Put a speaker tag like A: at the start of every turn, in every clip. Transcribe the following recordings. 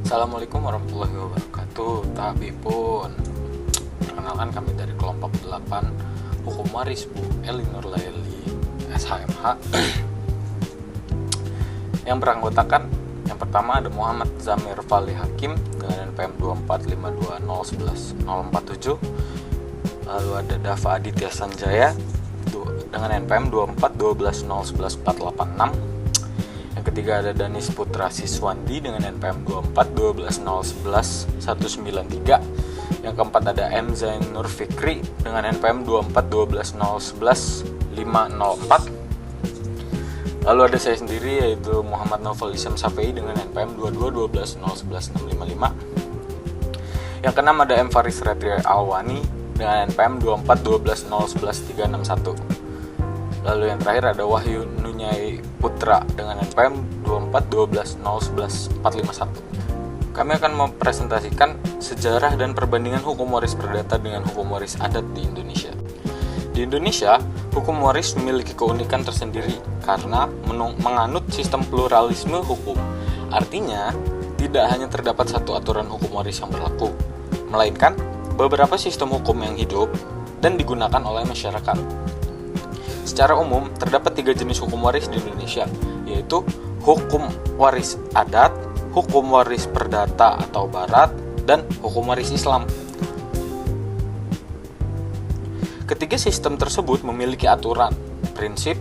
A: Assalamualaikum warahmatullahi wabarakatuh. Tabipun. Perkenalkan, kami dari kelompok 8 Hukum Waris Bu Eli Nurlaili SHMH yang beranggotakan yang pertama ada Muhammad Zamir Fali Hakim dengan NPM 24520111047. Lalu ada Dava Aditya Sanjaya dengan NPM 24120111486. Yang ketiga ada Danis Putra Siswandi dengan NPM 24120111193. Yang keempat ada M Zain Nur Fikri dengan NPM 24120111504. Lalu ada saya sendiri yaitu Muhammad Novel Isam Safei dengan NPM 222110655. Yang keenam ada M Faris Retri Alwani dengan NPM 24120111361. Lalu yang terakhir ada Wahyu Nunyai Putra dengan NPM 24210111451. Kami akan mempresentasikan sejarah dan perbandingan hukum waris perdata dengan hukum waris adat di Indonesia. Di Indonesia, hukum waris memiliki keunikan tersendiri karena menganut sistem pluralisme hukum. Artinya, tidak hanya terdapat satu aturan hukum waris yang berlaku, melainkan beberapa sistem hukum yang hidup dan digunakan oleh masyarakat. Secara umum, terdapat 3 jenis hukum waris di Indonesia, yaitu hukum waris adat, hukum waris perdata atau barat, dan hukum waris Islam. Ketiga sistem tersebut memiliki aturan, prinsip,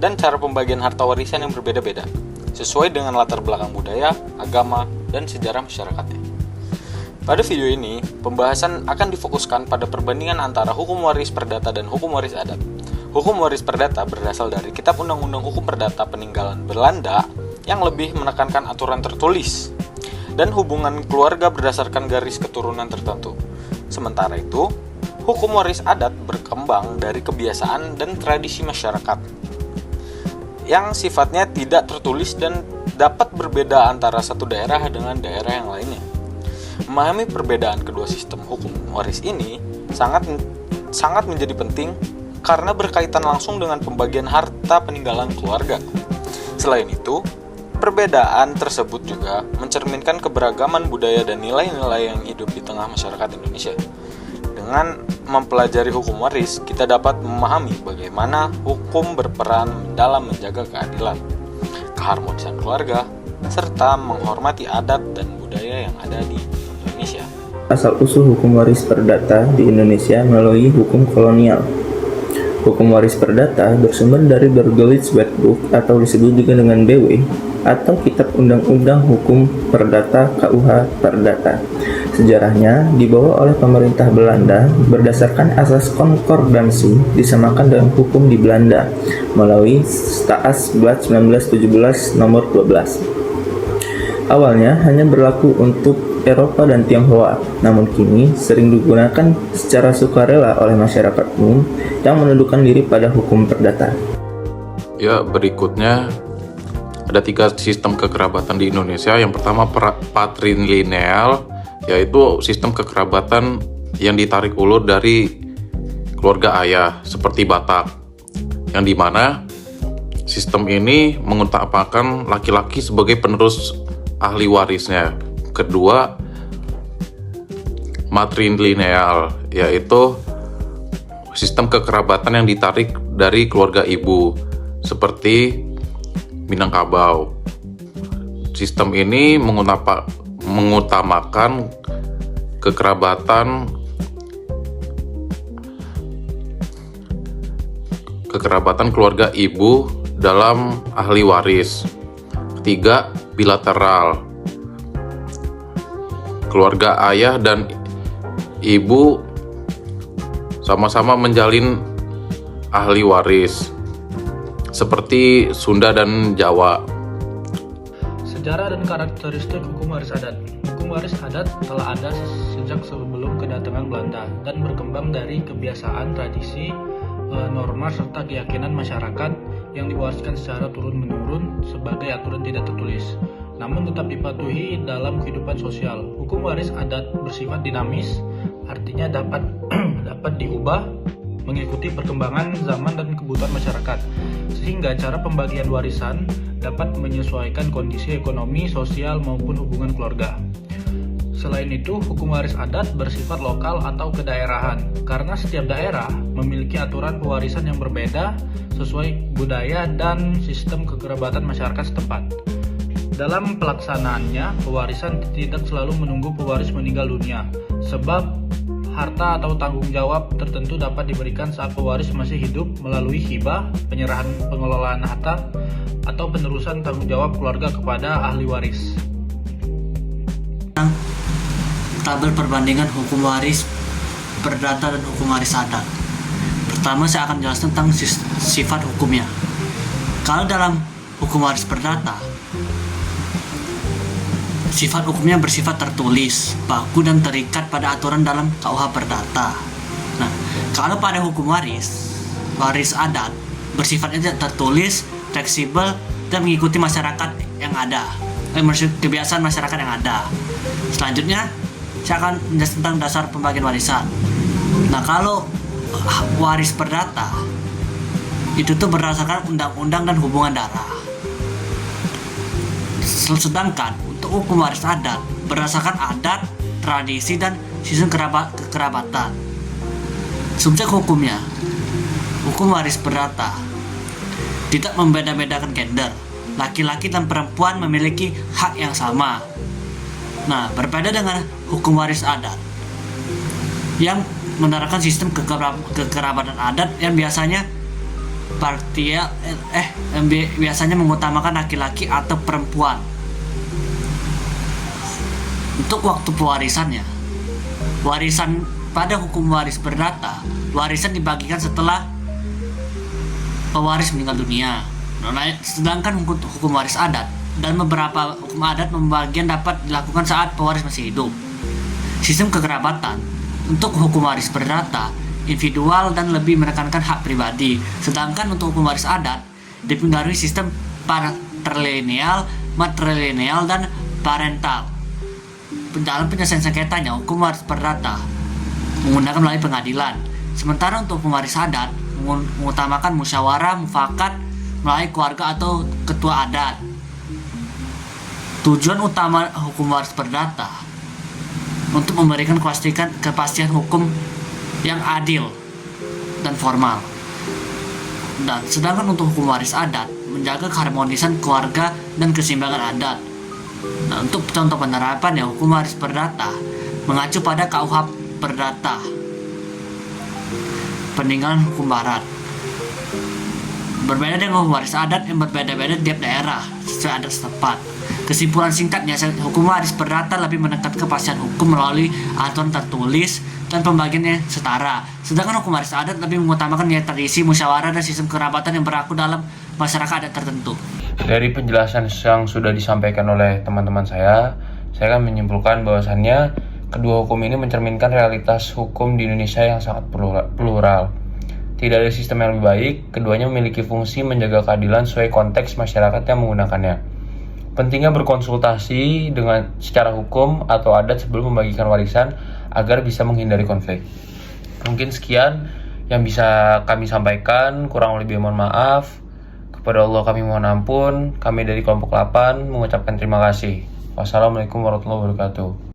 A: dan cara pembagian harta warisan yang berbeda-beda, sesuai dengan latar belakang budaya, agama, dan sejarah masyarakatnya. Pada video ini, pembahasan akan difokuskan pada perbandingan antara hukum waris perdata dan hukum waris adat. Hukum waris perdata berasal dari Kitab Undang-Undang Hukum Perdata Peninggalan Belanda yang lebih menekankan aturan tertulis dan hubungan keluarga berdasarkan garis keturunan tertentu. Sementara itu, hukum waris adat berkembang dari kebiasaan dan tradisi masyarakat yang sifatnya tidak tertulis dan dapat berbeda antara satu daerah dengan daerah yang lainnya. Memahami perbedaan kedua sistem hukum waris ini sangat menjadi penting karena berkaitan langsung dengan pembagian harta peninggalan keluarga. Selain itu, perbedaan tersebut juga mencerminkan keberagaman budaya dan nilai-nilai yang hidup di tengah masyarakat Indonesia. Dengan mempelajari hukum waris, kita dapat memahami bagaimana hukum berperan dalam menjaga keadilan, keharmonisan keluarga, serta menghormati adat dan budaya yang ada di Indonesia.
B: Asal-usul hukum waris perdata di Indonesia melalui hukum kolonial. Hukum waris perdata bersumber dari Bergolitz Wet Book atau disebut juga dengan BW atau Kitab Undang-Undang Hukum Perdata KUH Perdata. Sejarahnya dibawa oleh pemerintah Belanda berdasarkan asas konkordansi disamakan dengan hukum di Belanda melalui Staatsblad 1917 nomor 12. Awalnya hanya berlaku untuk Eropa dan Tionghoa, namun kini sering digunakan secara sukarela oleh masyarakat umum yang menundukkan diri pada hukum perdata.
C: Ya, berikutnya ada 3 sistem kekerabatan di Indonesia. Yang pertama patrilineal, yaitu sistem kekerabatan yang ditarik ulur dari keluarga ayah seperti Batak, yang dimana sistem ini mengutamakan laki-laki sebagai penerus ahli warisnya. Kedua, matrilineal, yaitu sistem kekerabatan yang ditarik dari keluarga ibu seperti Minangkabau. Sistem ini mengutamakan kekerabatan keluarga ibu dalam ahli waris. Ketiga, bilateral. Keluarga ayah dan ibu sama-sama menjalin ahli waris seperti Sunda dan Jawa.
D: Sejarah dan karakteristik hukum waris adat. Hukum waris adat telah ada sejak sebelum kedatangan Belanda dan berkembang dari kebiasaan, tradisi, norma serta keyakinan masyarakat yang diwariskan secara turun-menurun sebagai aturan tidak tertulis, namun tetap dipatuhi dalam kehidupan sosial. Hukum waris adat bersifat dinamis, artinya dapat diubah mengikuti perkembangan zaman dan kebutuhan masyarakat, sehingga cara pembagian warisan dapat menyesuaikan kondisi ekonomi, sosial, maupun hubungan keluarga. Selain itu, hukum waris adat bersifat lokal atau kedaerahan, karena setiap daerah memiliki aturan pewarisan yang berbeda sesuai budaya dan sistem kekerabatan masyarakat setempat. Dalam pelaksanaannya, pewarisan tidak selalu menunggu pewaris meninggal dunia, sebab harta atau tanggung jawab tertentu dapat diberikan saat pewaris masih hidup melalui hibah, penyerahan pengelolaan harta, atau penerusan tanggung jawab keluarga kepada ahli waris.
E: Tabel perbandingan hukum waris perdata dan hukum waris adat. Pertama, saya akan menjelaskan tentang sifat hukumnya. Kalau dalam hukum waris perdata, sifat hukumnya bersifat tertulis, baku, dan terikat pada aturan dalam KUH Perdata. Nah, kalau pada hukum waris adat bersifatnya tidak tertulis, fleksibel, dan mengikuti masyarakat yang ada, kebiasaan masyarakat yang ada. Selanjutnya, saya akan menjelaskan tentang dasar pembagian warisan. Nah, kalau waris perdata itu tuh berdasarkan undang-undang dan hubungan darah. Sedangkan untuk hukum waris adat berdasarkan adat, tradisi, dan sistem kekerabatan. Subjek hukumnya, hukum waris perdata tidak membeda-bedakan gender. Laki-laki dan perempuan memiliki hak yang sama. Nah, berbeda dengan hukum waris adat yang menerapkan sistem kekerabatan adat yang biasanya biasanya mengutamakan laki-laki atau perempuan. Untuk waktu pewarisannya, warisan pada hukum waris perdata, warisan dibagikan setelah pewaris meninggal dunia. Sedangkan hukum waris adat dan beberapa hukum adat pembagian dapat dilakukan saat pewaris masih hidup. Sistem kekerabatan untuk hukum waris perdata individual dan lebih menekankan hak pribadi, sedangkan untuk hukum waris adat dipengaruhi sistem patrilineal, matrilineal, dan parental. Dalam penyelesaian sengketanya, hukum waris perdata menggunakan melalui pengadilan, sementara untuk hukum waris adat mengutamakan musyawarah mufakat melalui keluarga atau ketua adat. Tujuan utama hukum waris perdata untuk memberikan kepastian hukum yang adil dan formal. Dan sedangkan untuk hukum waris adat menjaga keharmonisan keluarga dan keseimbangan adat. Nah, untuk contoh penerapan hukum waris perdata mengacu pada KUH Perdata peninggalan hukum barat. Berbeda dengan hukum waris adat yang berbeda-beda tiap daerah sesuai adat setempat. Kesimpulan singkatnya, hukum waris perdata lebih menekan kepastian hukum melalui aturan tertulis dan pembagian yang setara. Sedangkan hukum waris adat lebih mengutamakan nilai tradisi, musyawarah, dan sistem kerabatan yang berlaku dalam masyarakat adat tertentu.
F: Dari penjelasan yang sudah disampaikan oleh teman-teman saya akan menyimpulkan bahwasannya kedua hukum ini mencerminkan realitas hukum di Indonesia yang sangat plural. Tidak ada sistem yang lebih baik, keduanya memiliki fungsi menjaga keadilan sesuai konteks masyarakat yang menggunakannya. Pentingnya berkonsultasi dengan secara hukum atau adat sebelum membagikan warisan agar bisa menghindari konflik. Mungkin sekian yang bisa kami sampaikan, kurang lebih mohon maaf. Kepada Allah kami mohon ampun. Kami dari kelompok 8 mengucapkan terima kasih. Wassalamualaikum warahmatullahi wabarakatuh.